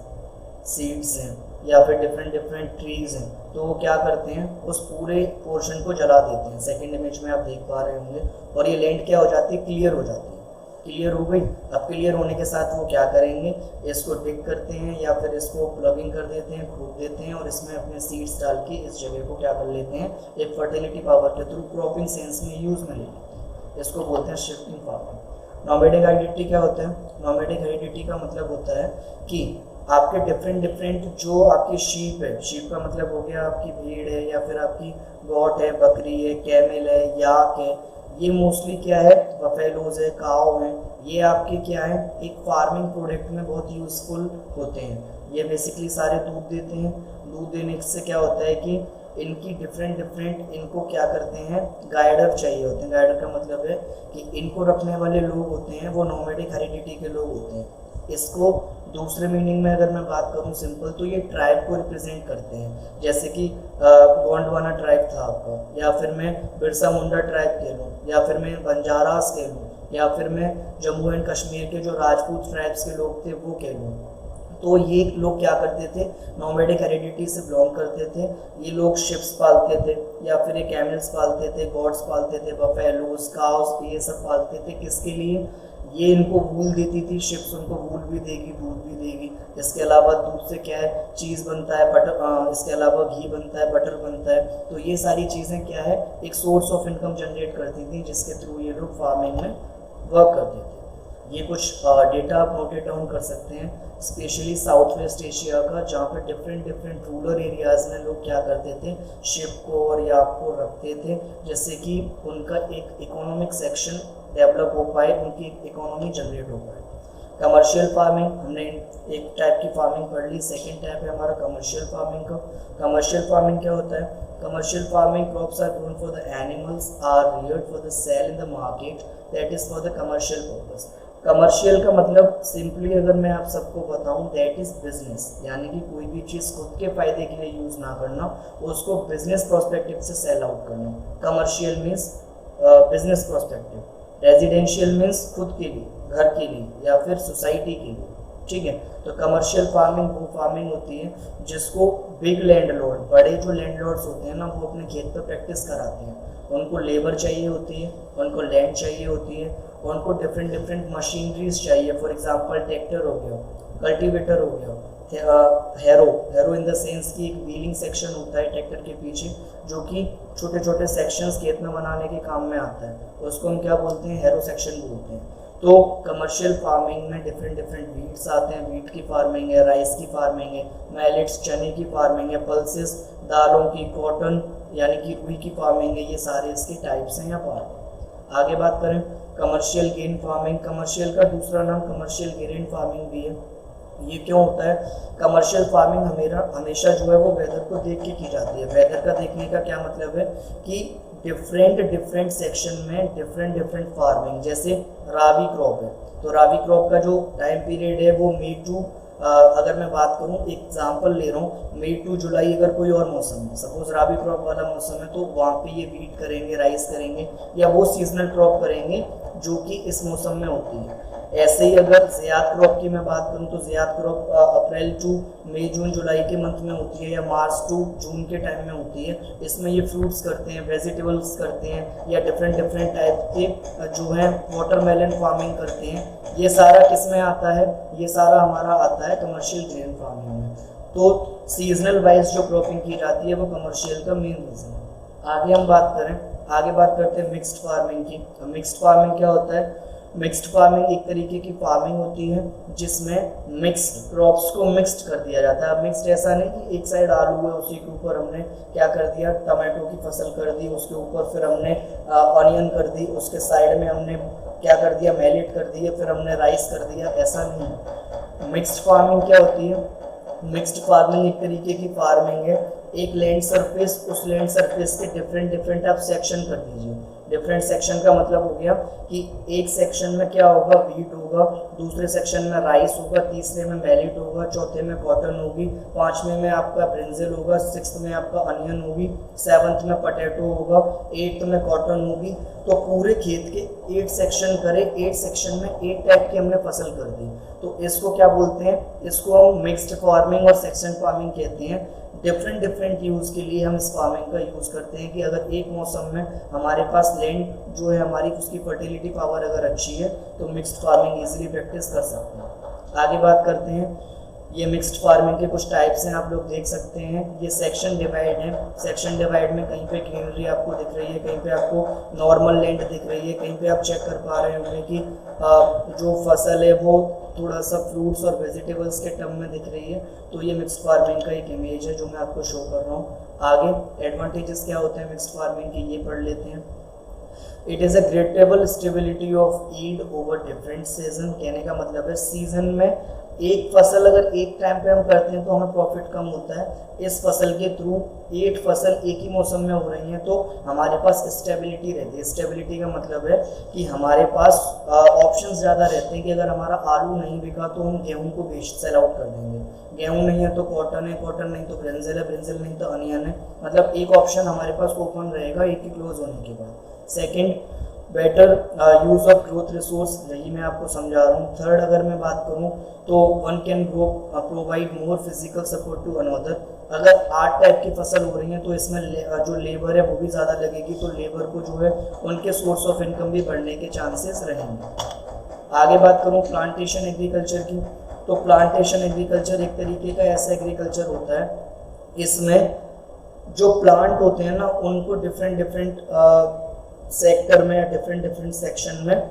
सीड्स हैं, या फिर डिफरेंट ट्रीज हैं, तो वो क्या करते हैं, उस पूरे पोर्शन को जला देते हैं। सेकंड इमेज में आप देख पा रहे होंगे, और ये लैंड क्या हो जाती है, क्लियर हो जाती है। क्लियर हो गई, अब क्लियर होने के साथ वो क्या करेंगे, इसको डिग करते हैं या फिर इसको प्लगिंग कर देते हैं, खोद देते हैं, और इसमें अपने सीड्स डाल के इस जगह को क्या कर लेते हैं, एक फर्टिलिटी पावर के थ्रू क्रॉपिंग सेंस में यूज़ में ले लेते हैं। इसको बोलते हैं शिफ्टिंग फार्मिंग। नोमैडिक हेरिडिटी क्या होता है, नोमैडिक हेरिडिटी का मतलब होता है कि आपके डिफरेंट जो आपकी शीप है, शीप का मतलब हो गया आपकी भेड़ है, या फिर आपकी गॉट है, बकरी है, कैमल है, याक है, ये मोस्टली क्या है, बफेलोज है, काव है, ये आपके क्या है, एक फार्मिंग प्रोडक्ट में बहुत यूज़फुल होते हैं। ये बेसिकली सारे दूध देते हैं। दूध देने से क्या होता है कि इनकी डिफरेंट इनको क्या करते हैं, गाइडर चाहिए होते हैं। गाइडर का मतलब है कि इनको रखने वाले लोग होते हैं वो नोमैडिक हेरिडिटी के लोग होते हैं। इसको दूसरे मीनिंग में अगर मैं बात करूं सिंपल, तो ये ट्राइब को रिप्रेजेंट करते हैं। जैसे कि गोंडवाना ट्राइब था आपका, या फिर मैं बिरसा मुंडा ट्राइब कह लूँ, या फिर मैं बंजारास कह लूँ, या फिर मैं जम्मू एंड कश्मीर के जो राजपूत ट्राइब्स के लोग थे वो कह लूँ। तो ये लोग क्या करते थे, नोमैडिक हेरिडिटी से बिलोंग करते थे। ये लोग शिप्स पालते थे, या फिर ये कैमल्स पालते थे, गॉड्स पालते थे, बफेलोज, काउस, ये सब पालते थे। किसके लिए, ये इनको वूल देती थी, शिप्स उनको वूल भी देगी, दूध भी देगी। इसके अलावा दूध से क्या है, चीज़ बनता है, बटर, इसके अलावा घी बनता है, बटर बनता है। तो ये सारी चीज़ें क्या है, एक सोर्स ऑफ इनकम जनरेट करती थी, जिसके थ्रू ये लोग फार्मिंग में वर्क करते थे। ये कुछ डेटा आप नोटेड डाउन कर सकते हैं, स्पेशली साउथ वेस्ट एशिया का, जहाँ पे डिफरेंट रूरल एरियाज़ में लोग क्या करते थे, शिप को और याक को रखते थे, जिससे कि उनका एक इकोनॉमिक सेक्शन डेवलप हो पाए, उनकी इकोनॉमी जनरेट हो पाए। कमर्शियल फार्मिंग, हमने एक टाइप की फार्मिंग पढ़ ली। सेकेंड टाइप है हमारा कमर्शियल फार्मिंग का। कमर्शियल फार्मिंग क्या होता है, commercial farming, crops are grown for the animals, are reared for the sale in the market, that is for the commercial purpose. Commercial का मतलब सिंपली अगर मैं आप सबको बताऊं, दैट इज बिजनेस, यानी कि कोई भी चीज़ खुद के फायदे के लिए यूज़ ना करना, उसको बिजनेस प्रोस्पेक्टिव से सेल आउट करना। Commercial means business prospective, residential means खुद के लिए, घर के लिए, या फिर सोसाइटी के लिए। ठीक है, तो कमर्शियल फार्मिंग वो फार्मिंग होती है जिसको बिग लैंडलॉर्ड, बड़े जो लैंडलॉर्ड्स होते हैं ना, वो अपने खेत पर प्रैक्टिस कराते हैं। उनको लेबर चाहिए होती है, उनको लैंड चाहिए होती है, उनको डिफरेंट मशीनरीज चाहिए। फॉर एग्जांपल ट्रैक्टर हो गया, कल्टीवेटर हो गया, हैरो इन द सेंस कि एक व्हीलिंग सेक्शन होता है ट्रैक्टर के पीछे, जो कि छोटे छोटे सेक्शंस खेत में बनाने के काम में आता है, उसको हम क्या बोलते हैं, हैरो सेक्शन बोलते हैं। तो कमर्शियल फार्मिंग में डिफरेंट डिफरेंट वीट्स आते हैं, वीट की फार्मिंग है, राइस की फार्मिंग है, मैलेट्स चने की फार्मिंग है, पल्सेस दालों की, कॉटन यानी कि रुई की फार्मिंग है, ये सारे इसके टाइप्स हैं या पार्ट। आगे बात करें कमर्शियल गेन फार्मिंग, कमर्शियल का दूसरा नाम कमर्शियल गेन फार्मिंग भी है। ये क्यों होता है, कमर्शियल फार्मिंग हमेशा जो है वो वेदर को देख के की जाती है। वेदर का देखने का क्या मतलब है कि डिफरेंट सेक्शन में डिफरेंट फार्मिंग, जैसे राबी क्रॉप है तो राबी क्रॉप का जो टाइम पीरियड है वो मई टू, अगर मैं बात करूं एग्जांपल ले रहा हूं, मई टू जुलाई अगर कोई और मौसम है, सपोज राबी क्रॉप वाला मौसम है, तो वहाँ पे ये वीट करेंगे, राइस करेंगे, या वो सीजनल क्रॉप करेंगे जो कि इस मौसम में होती है। ऐसे ही अगर ज़ियाद क्रॉप की मैं बात करूं तो ज़ियाद क्रॉप अप्रैल टू मई जून जुलाई के मंथ में होती है, या मार्च टू जून के टाइम में होती है। इसमें ये फ्रूट्स करते हैं, वेजिटेबल्स करते हैं, या डिफरेंट टाइप के जो है वाटरमेलन फार्मिंग करते हैं। ये सारा किस में आता है, ये सारा हमारा आता है कमर्शियल ग्रेन फार्मिंग में। तो सीजनल वाइज जो क्रॉपिंग की जाती है वो कमर्शियल का मेन रीज़न है। आगे हम बात करते हैं मिक्स्ड फार्मिंग की। तो मिक्स्ड फार्मिंग क्या होता है, मिक्स्ड फार्मिंग एक तरीके की फार्मिंग होती है जिसमें मिक्स्ड क्रॉप्स को मिक्स्ड कर दिया जाता है। मिक्स्ड ऐसा नहीं कि एक साइड आलू है उसी के ऊपर हमने क्या कर दिया, टमाटो की फसल कर दी, उसके ऊपर फिर हमने ऑनियन कर दी, उसके साइड में हमने क्या कर दिया, मैलेट कर दिया, फिर हमने राइस कर दिया, ऐसा नहीं है। मिक्स्ड फार्मिंग क्या होती है, मिक्स्ड फार्मिंग एक तरीके की फार्मिंग है, एक लैंड सरफेस, उस लैंड सरफेस के डिफरेंट आप सेक्शन कर दीजिए। डिफरेंट सेक्शन का मतलब हो गया कि एक सेक्शन में क्या होगा, वीट होगा, दूसरे सेक्शन में राइस होगा, तीसरे में मैलेट होगा, चौथे में कॉटन होगी, पांचवें में आपका ब्रिंजल होगा, सिक्स्थ में आपका अनियन होगी, सेवंथ में पोटैटो होगा, एट्थ में कॉटन होगी। तो पूरे खेत के 8 सेक्शन करे, 8 सेक्शन में 8 टाइप की हमने फसल कर दी। तो इसको क्या बोलते हैं, इसको हम मिक्स्ड फार्मिंग और सेक्शन फार्मिंग कहते हैं। डिफरेंट यूज़ के लिए हम इस फार्मिंग का यूज़ करते हैं कि अगर एक मौसम में हमारे पास लैंड जो है हमारी उसकी फर्टिलिटी पावर अगर अच्छी है तो मिक्स्ड फार्मिंग इजीली प्रैक्टिस कर सकते हैं। आगे बात करते हैं, ये मिक्स्ड फार्मिंग के कुछ टाइप्स हैं, आप लोग देख सकते हैं। ये सेक्शन डिवाइड है, सेक्शन डिवाइड में कहीं पे ग्रीनरी आपको दिख रही है, कहीं पे आपको नॉर्मल लैंड दिख रही है, कहीं पे आप चेक कर पा रहे होंगे कि जो फसल है वो थोड़ा सा फ्रूट्स और वेजिटेबल्स के टर्म में दिख रही है। तो ये मिक्स्ड फार्मिंग का एक इमेज है जो मैं आपको शो कर रहा हूँ। आगे एडवांटेजेस क्या होते हैं मिक्स्ड फार्मिंग के, ये पढ़ लेते हैं। It is a greater stability of yield over different season, कहने का मतलब है सीजन में एक फसल अगर एक टाइम पे हम करते हैं तो हमें प्रॉफिट कम होता है। इस फसल के थ्रू 8 फसल एक ही मौसम में हो रही हैं तो हमारे पास स्टेबिलिटी रहती है। स्टेबिलिटी का मतलब है कि हमारे पास ऑप्शंस ज़्यादा रहते हैं कि अगर हमारा आलू नहीं बिका तो हम गेहूं को सेल आउट कर देंगे, गेहूं नहीं है तो कॉटन है, कॉटन नहीं तो ब्रिंजल है, ब्रिंजल नहीं तो अनियन है, मतलब एक ऑप्शन हमारे पास ओपन रहेगा एक ही क्लोज होने के बाद। Second, better use of growth resource, यही मैं आपको समझा रहा हूँ। थर्ड, अगर मैं बात करूँ तो one can provide more physical support to another. अगर 8 टाइप की फसल हो रही है तो इसमें जो लेबर है वो भी ज़्यादा लगेगी, तो लेबर को जो है उनके सोर्स ऑफ इनकम भी बढ़ने के चांसेस रहेंगे। आगे बात करूँ प्लांटेशन एग्रीकल्चर की, तो प्लांटेशन एग्रीकल्चर एक तरीके का ऐसा एग्रीकल्चर होता है, इसमें जो प्लांट होते हैं ना उनको डिफरेंट सेक्टर में या डिफरेंट सेक्शन में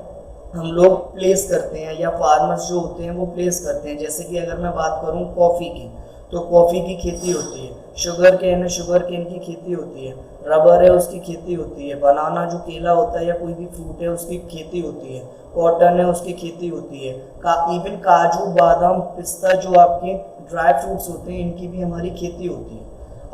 हम लोग प्लेस करते हैं, या फार्मर्स जो होते हैं वो प्लेस करते हैं। जैसे कि अगर मैं बात करूं कॉफ़ी की, तो कॉफ़ी की खेती होती है, शुगर केन है, शुगर केन की खेती होती है, रबर है उसकी खेती होती है, बनाना जो केला होता है या कोई भी फ्रूट है उसकी खेती होती है, कॉटन है उसकी खेती होती है, इवन काजू बादाम पिस्ता जो आपके ड्राई फ्रूट्स होते हैं इनकी भी हमारी खेती होती है।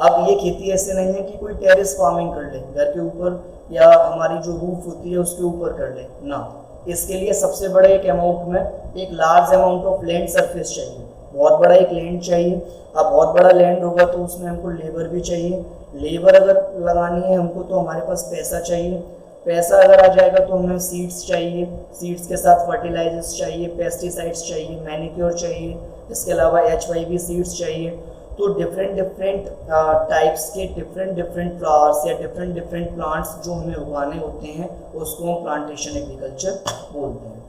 अब ये खेती ऐसे नहीं है कि कोई टेरेस फार्मिंग कर ले घर के ऊपर या हमारी जो रूफ होती है उसके ऊपर कर ले ना, इसके लिए सबसे बड़े एक अमाउंट में एक large amount of land surface चाहिए, बहुत बड़ा एक लैंड चाहिए। अब बहुत बड़ा लैंड होगा तो उसमें हमको लेबर भी चाहिए, लेबर अगर लगानी है हमको तो हमारे पास पैसा चाहिए, पैसा अगर आ जाएगा तो हमें सीड्स चाहिए, सीड्स के साथ फर्टिलाइजर्स चाहिए, पेस्टिसाइड्स चाहिए, मैनिक्योर चाहिए, इसके अलावा HYV सीड्स चाहिए। तो डिफरेंट टाइप्स के डिफरेंट फ्लावर्स या डिफरेंट प्लांट्स जो हमें उगाने होते हैं उसको हम प्लांटेशन एग्रीकल्चर बोलते हैं।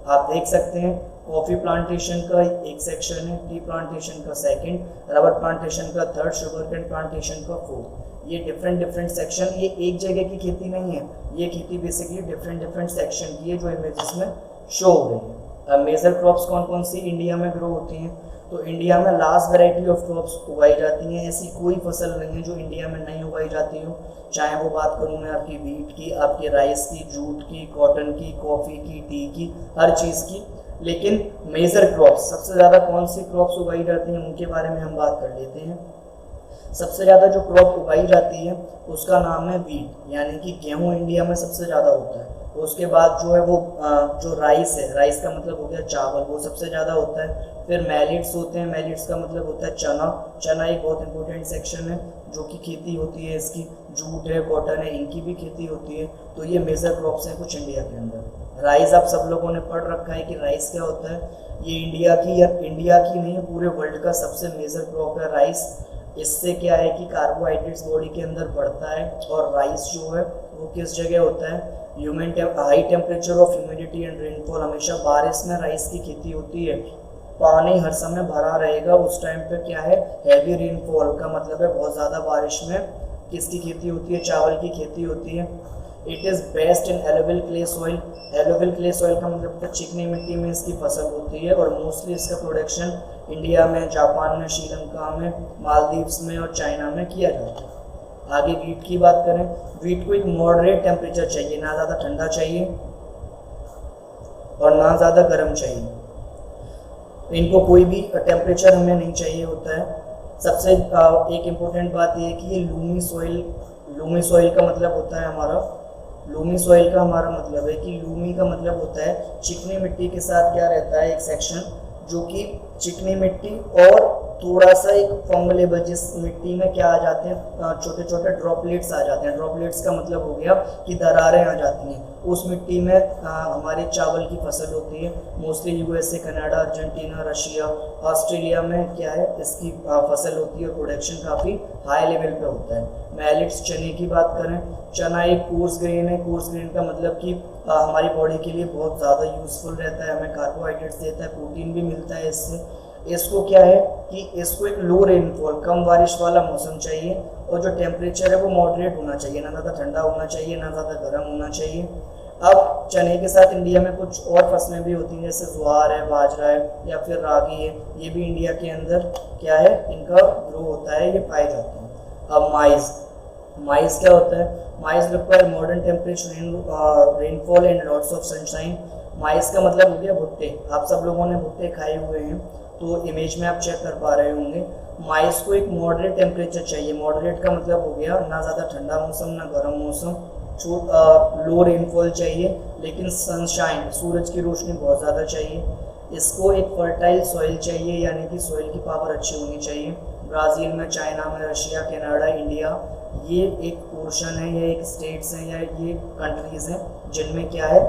आप देख सकते हैं कॉफ़ी प्लांटेशन का एक सेक्शन है, टी प्लांटेशन का सेकंड, रबर प्लांटेशन का थर्ड, शुगर केन प्लांटेशन का फोर्थ। ये डिफरेंट सेक्शन, ये एक जगह की खेती नहीं है, ये खेती बेसिकली डिफरेंट सेक्शन की है जो इमेजेस में शो हो रही है। मेजर क्रॉप्स कौन कौन सी इंडिया में ग्रो होती हैं? तो इंडिया में लार्ज वैरायटी ऑफ क्रॉप्स उगाई जाती हैं। ऐसी कोई फसल नहीं है जो इंडिया में नहीं उगाई जाती हो, चाहे वो बात करूँ मैं आपकी वीट की, आपके राइस की, जूट की, कॉटन की, कॉफ़ी की, टी की, हर चीज़ की। लेकिन मेजर क्रॉप्स, सबसे ज़्यादा कौन सी क्रॉप्स उगाई जाती हैं उनके बारे में हम बात कर लेते हैं। सबसे ज़्यादा जो क्रॉप उगाई जाती है उसका नाम है वीट, यानी कि गेहूँ इंडिया में सबसे ज़्यादा होता है। उसके बाद जो है वो जो राइस है, राइस का मतलब हो गया चावल, वो सबसे ज़्यादा होता है। फिर मैलिट्स होते हैं, मैलिट्स का मतलब होता है चना, चना एक बहुत इंपॉर्टेंट सेक्शन है जो कि खेती होती है इसकी। जूट है, कॉटन है, इनकी भी खेती होती है। तो ये मेजर क्रॉप्स हैं कुछ इंडिया के अंदर। राइस आप सब लोगों ने पढ़ रखा है कि राइस क्या होता है। ये इंडिया की या इंडिया की नहीं, पूरे वर्ल्ड का सबसे मेजर क्रॉप है राइस। इससे क्या है कि कार्बोहाइड्रेट्स बॉडी के अंदर बढ़ता है। और राइस जो है वो किस जगह होता है? High temperature of humidity and rainfall, हमेशा बारिश में राइस की खेती होती है। पानी हर समय भरा रहेगा, उस टाइम पे क्या है, हैवी रेनफॉल का मतलब है बहुत ज़्यादा बारिश में किसकी खेती होती है? चावल की खेती होती है। It is best in alluvial clay soil. Alluvial clay soil का मतलब है चिकनी मिट्टी में इसकी फसल होती है। और मोस्टली इसका प्रोडक्शन इंडिया में, जापान में, श्रीलंका में, मालदीव्स में और चाइना में किया जाता है। आगे वीट की बात करें, वीट को एक मॉडरेट टेम्परेचर चाहिए, ना ज़्यादा ठंडा चाहिए और ना ज़्यादा गर्म चाहिए। इनको कोई भी टेम्परेचर हमें नहीं चाहिए होता है। सबसे एक इम्पोर्टेंट बात ये है कि ये लूमी सॉइल का मतलब होता है हमारा, लूमी सॉइल का हमारा मतलब है कि लूमी का मतलब होता है चिकनी मिट्टी के साथ क्या रहता है, एक सेक्शन जो कि चिकनी मिट्टी और थोड़ा सा एक फंगलेबल, जिस मिट्टी में क्या आ जाते हैं, छोटे छोटे ड्रॉपलेट्स आ जाते हैं। ड्रॉपलेट्स का मतलब हो गया कि दरारें आ जाती हैं। उस मिट्टी में हमारे चावल की फसल होती है। Mostly USA, Canada, Argentina, Russia, Australia में क्या है, इसकी फसल होती है और प्रोडक्शन काफ़ी हाई लेवल पे होता है। मैलिट्स, चने की बात करें, चना एक कोर्स ग्रेन है। कोर्स ग्रेन का मतलब कि हमारी बॉडी के लिए बहुत ज़्यादा यूज़फुल रहता है, हमें कार्बोहाइड्रेट्स देता है, प्रोटीन भी मिलता है इससे। इसको क्या है कि इसको एक लो रेनफॉल, कम बारिश वाला मौसम चाहिए और जो टेम्परेचर है वो मॉडरेट होना चाहिए, ना ज़्यादा ठंडा होना चाहिए, ना ज़्यादा गर्म होना चाहिए। अब चने के साथ इंडिया में कुछ और फसलें भी होती हैं, जैसे ज्वार है, बाजरा है या फिर रागी है। ये भी इंडिया के अंदर क्या है, इनका ग्रो होता है, ये पाए जाते हैं। अब माइस क्या होता है? Maize require modern temperature, rainfall and lots of sunshine. Maize का मतलब हो गया भुट्टे। आप सब लोगों ने भुट्टे खाए हुए हैं, तो इमेज में आप चेक कर पा रहे होंगे। माइस को एक मॉडरेट टेम्परेचर चाहिए। मॉडरेट का मतलब हो गया ना ज़्यादा ठंडा मौसम ना गर्म मौसम, लो रेनफॉल चाहिए, लेकिन सनशाइन, सूरज की रोशनी बहुत ज़्यादा चाहिए। इसको एक फर्टाइल सॉइल चाहिए, यानी कि सॉइल की पावर अच्छी होनी चाहिए। ब्राज़ील में, चाइना में, रशिया, कनाडा, इंडिया, ये एक पोर्शन है, ये एक स्टेट्स हैं या ये कंट्रीज़ हैं जिनमें क्या है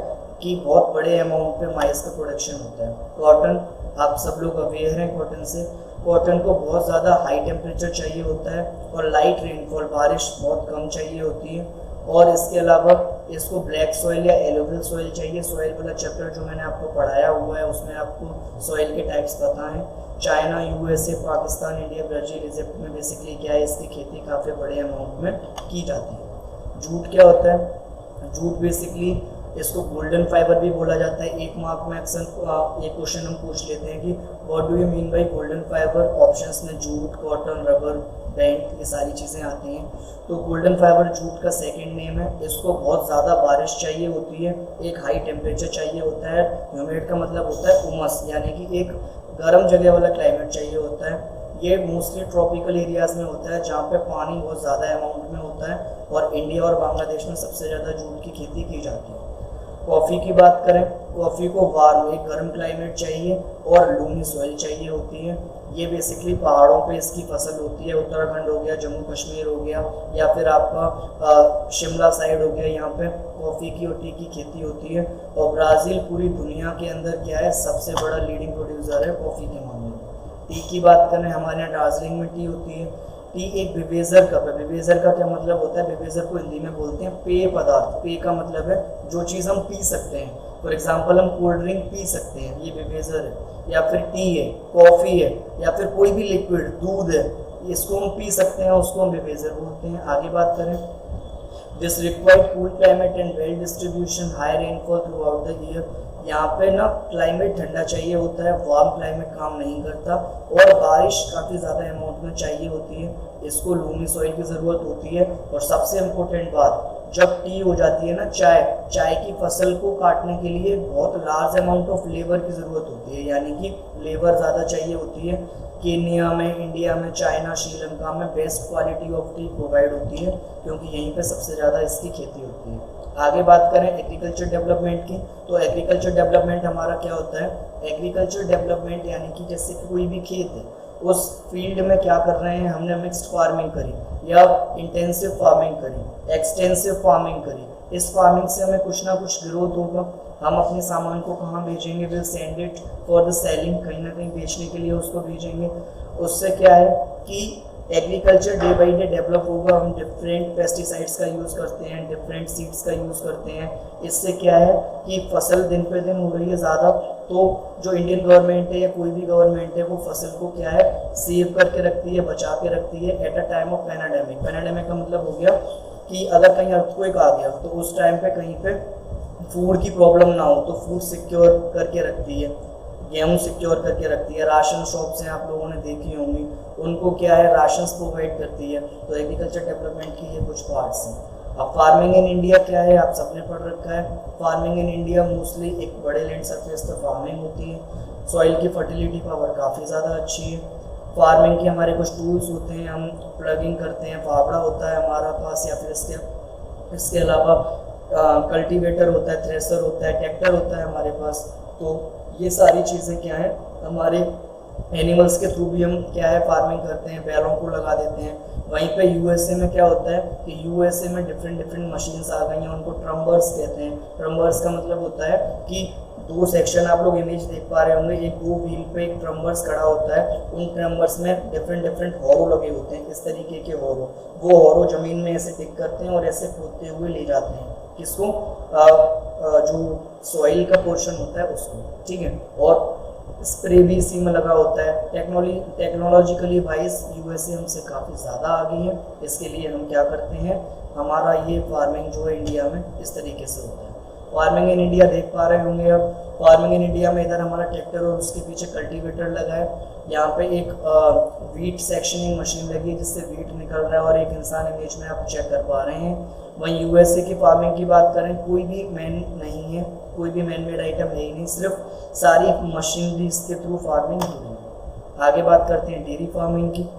कि बहुत बड़े अमाउंट पे माइस का प्रोडक्शन होता है। कॉटन, आप सब लोग अवेयर हैं कॉटन से। कॉटन को बहुत ज़्यादा हाई टेम्परेचर चाहिए होता है और लाइट रेनफॉल, बारिश बहुत कम चाहिए होती है। और इसके अलावा इसको ब्लैक सॉइल या एलोविल सॉइल चाहिए। सॉइल वाला चैप्टर जो मैंने आपको पढ़ाया हुआ है उसमें आपको सॉइल के टाइप्स पता हैं। China, USA, Pakistan, India, Brazil, Egypt में बेसिकली क्या है, इसकी खेती काफ़ी बड़े अमाउंट में की जाती है। जूट क्या होता है? जूट बेसिकली इसको गोल्डन फाइबर भी बोला जाता है। एक मार्क में अक्सर एक क्वेश्चन हम पूछ लेते हैं कि what do you mean by golden fibre. Options में जूट, कॉटन, रबर, बैंड, ये सारी चीज़ें आती हैं। तो गोल्डन फाइबर जूट का सेकंड नेम है। इसको बहुत ज़्यादा बारिश चाहिए होती है, एक हाई टेम्परेचर चाहिए होता है। ह्यूमिड का मतलब होता है उमस, यानी कि एक गर्म जगह वाला क्लाइमेट चाहिए होता है। ये मोस्टली ट्रॉपिकल एरियाज़ में होता है जहाँ पे पानी बहुत ज़्यादा अमाउंट में होता है। और इंडिया और बांग्लादेश में सबसे ज़्यादा जूट की खेती की जाती है। कॉफ़ी की बात करें, कॉफ़ी को वार्म, एक गर्म क्लाइमेट चाहिए और लूमी सॉइल चाहिए होती है। ये बेसिकली पहाड़ों पे इसकी फसल होती है। उत्तराखंड हो गया, जम्मू कश्मीर हो गया, या फिर आपका शिमला साइड हो गया, यहाँ पे कॉफ़ी की और टी की खेती होती है। और ब्राज़ील पूरी दुनिया के अंदर क्या है, सबसे बड़ा लीडिंग प्रोड्यूसर है कॉफ़ी के मामले में। टी की बात करें, हमारे यहाँ दार्जिलिंग में टी होती है। टी एक बेबेजर कप है। बेबेजर का क्या मतलब होता है? बेबेजर को हिंदी में बोलते हैं पेय पदार्थ। पेय का मतलब है जो चीज़ हम पी सकते हैं। फॉर एग्जाम्पल हम कोल्ड ड्रिंक पी सकते हैं, ये बेवेजर है, या फिर टी है, कॉफ़ी है, या फिर कोई भी लिक्विड दूध है, इसको हम पी सकते हैं, उसको हम बेवेजर बोलते हैं। आगे बात करें, this required cool climate and well distribution, high rainfall through out the year. यहाँ पे ना क्लाइमेट ठंडा चाहिए होता है, वार्म क्लाइमेट काम नहीं करता, और बारिश काफ़ी ज़्यादा अमाउंट में चाहिए होती है, इसको लूमी सॉइल की ज़रूरत होती है। और सबसे इम्पोर्टेंट बात, जब टी हो जाती है ना, चाय की फसल को काटने के लिए बहुत लार्ज अमाउंट ऑफ लेबर की ज़रूरत होती है, यानी कि लेबर ज़्यादा चाहिए होती है। केन्या में, इंडिया में, चाइना, श्रीलंका में best quality of T provide होती है, क्योंकि यहीं पे सबसे ज़्यादा इसकी खेती होती है। आगे बात करें एग्रीकल्चर डेवलपमेंट की, तो एग्रीकल्चर डेवलपमेंट हमारा क्या होता है? एग्रीकल्चर डेवलपमेंट यानी कि जैसे कि कोई भी खेत है, उस फील्ड में क्या कर रहे हैं, हमने मिक्स्ड फार्मिंग करी या इंटेंसिव फार्मिंग करी, एक्सटेंसिव फार्मिंग करी। इस फार्मिंग से हमें कुछ ना कुछ ग्रोथ होगा, हम अपने सामान को कहाँ भेजेंगे? Will send it for the selling, कहीं ना कहीं बेचने के लिए उसको भेजेंगे। उससे क्या है कि agriculture day by day develop होगा, हम डिफरेंट पेस्टिसाइड्स का यूज़ करते हैं, डिफरेंट सीड्स का यूज़ करते हैं। इससे क्या है कि फसल दिन पे दिन हो रही है ज़्यादा, तो जो इंडियन गवर्नमेंट है या कोई भी गवर्नमेंट है, वो फसल को क्या है, सेव करके रखती है, बचा के रखती है at a time of pandemic. Pandemic का मतलब हो गया कि अगर कहीं अर्थक्वेक आ गया तो उस टाइम पे कहीं पे फूड की प्रॉब्लम ना हो, तो फूड सिक्योर करके रखती है, गेहूँ सिक्योर करके रखती है। राशन शॉप्स हैं, आप लोगों ने देखी होंगी, उनको क्या है, राशंस प्रोवाइड करती है। तो एग्रीकल्चर डेवलपमेंट के ये कुछ पार्ट्स हैं। अब फार्मिंग इन इंडिया क्या है, आप सबने पढ़ रखा है। फार्मिंग इन इंडिया मोस्टली एक बड़े लैंड सरफेस पर फार्मिंग होती है, सॉइल की फर्टिलिटी पावर काफ़ी ज़्यादा अच्छी है। फार्मिंग के हमारे कुछ टूल्स होते हैं, हम प्लगिंग करते हैं, फावड़ा होता है हमारा पास, या फिर इसके अलावा कल्टीवेटर होता है, थ्रेसर होता है, ट्रैक्टर होता है हमारे पास। तो ये सारी चीज़ें क्या है, हमारे एनिमल्स के थ्रू भी हम क्या है फार्मिंग करते हैं, बैलों को लगा देते हैं। वहीं पे यूएसए में क्या होता है कि यूएसए में डिफरेंट मशीन्स आ गई हैं, उनको ट्रम्बर्स कहते हैं। ट्रम्बर्स का मतलब होता है कि दो सेक्शन, आप लोग इमेज देख पा रहे होंगे, एक दो व्हील पे एक ट्रम्बर्स खड़ा होता है, उन ट्रम्बर्स में डिफरेंट हॉरो लगे होते हैं, इस तरीके के हॉरो। वो हॉरो ज़मीन में ऐसे टिक करते हैं और ऐसे खोदते हुए ले जाते हैं किसको, जो सॉइल का पोर्शन होता है उसको, ठीक है। और स्प्रे भी इसी में लगा होता है। टेक्नोलॉजिकली वाइज यूएसए हमसे काफ़ी ज़्यादा आगे है। इसके लिए हम क्या करते हैं, हमारा ये फार्मिंग जो है इंडिया में इस तरीके से होता है। फार्मिंग इन इंडिया देख पा रहे होंगे आप, फार्मिंग इन इंडिया में इधर हमारा ट्रैक्टर और उसके पीछे कल्टीवेटर लगा है। यहाँ पे एक वीट सेक्शनिंग मशीन लगी है जिससे वीट निकल रहा है, और एक इंसान इमेज में आप चेक कर पा रहे हैं। वहीं यूएसए की फार्मिंग की बात करें, कोई भी मैन नहीं है, कोई भी मैन मेड आइटम है ही नहीं, सिर्फ सारी मशीनरीज के थ्रू फार्मिंग हो रही है। आगे बात करते हैं डेयरी फार्मिंग की।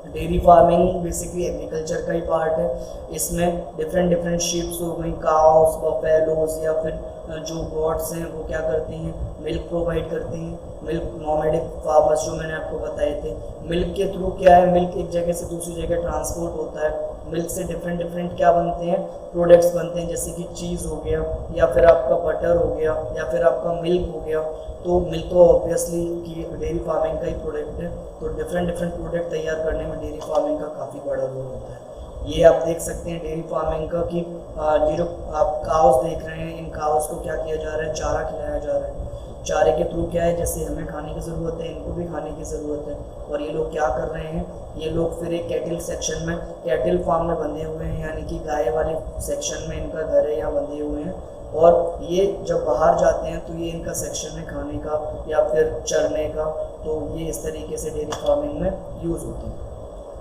डेयरी फार्मिंग बेसिकली एग्रीकल्चर का ही पार्ट है। इसमें डिफरेंट शिप्स हो गई, काउस, बफेलोज, या फिर जो गॉड्स हैं वो क्या करती हैं, मिल्क प्रोवाइड करती हैं। मिल्क नॉमेडिक फार्मर्स जो मैंने आपको बताए थे, मिल्क के थ्रू क्या है, मिल्क एक जगह से दूसरी जगह ट्रांसपोर्ट होता है। मिल्क से डिफरेंट क्या बनते हैं, प्रोडक्ट्स बनते हैं, जैसे कि चीज़ हो गया, या फिर आपका बटर हो गया, या फिर आपका मिल्क हो गया। तो मिल्क तो ऑब्वियसली कि डेयरी फार्मिंग का ही प्रोडक्ट है, तो डिफरेंट प्रोडक्ट तैयार करने में डेयरी फार्मिंग का काफ़ी बड़ा रोल होता है। ये आप देख सकते हैं डेयरी फार्मिंग का कि ये जो आप काउस देख रहे हैं, इन काउस को क्या किया जा रहा है, चारा खिलाया जा रहा है। चारे के थ्रू क्या है, जैसे हमें खाने की ज़रूरत है, इनको भी खाने की ज़रूरत है। और ये लोग क्या कर रहे हैं, ये लोग फिर एक कैटिल सेक्शन में, कैटिल फार्म में बंधे हुए हैं, यानी कि गाय वाले सेक्शन में इनका घर है, यहाँ बंधे हुए हैं। और ये जब बाहर जाते हैं तो ये इनका सेक्शन है खाने का या फिर चरने का। तो ये इस तरीके से डेयरी फार्मिंग में यूज़ होते हैं,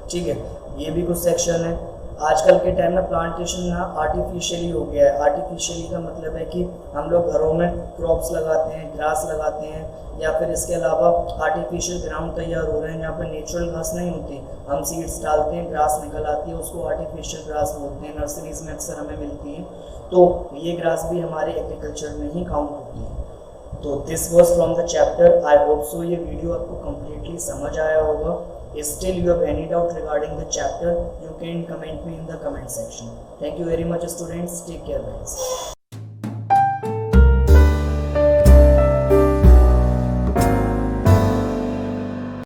ठीक है। ये भी कुछ सेक्शन है। आजकल के टाइम में प्लांटेशन ना आर्टिफिशियली हो गया है। आर्टिफिशियली का मतलब है कि हम लोग घरों में क्रॉप्स लगाते हैं, ग्रास लगाते हैं, या फिर इसके अलावा आर्टिफिशियल ग्राउंड तैयार हो रहे हैं जहाँ पर नेचुरल घास नहीं होती, हम सीड्स डालते हैं, ग्रास निकल आती है, उसको आर्टिफिशियल ग्रास बोलते हैं। नर्सरीज में अक्सर हमें मिलती है। तो ये ग्रास भी हमारे एग्रीकल्चर में ही काउंट होती है। तो this was from the chapter. I hope so ये वीडियो आपको कम्प्लीटली समझ आया होगा। Still you have any doubt regarding the chapter, you can comment me in the comment section. Thank you very much students. Take care guys.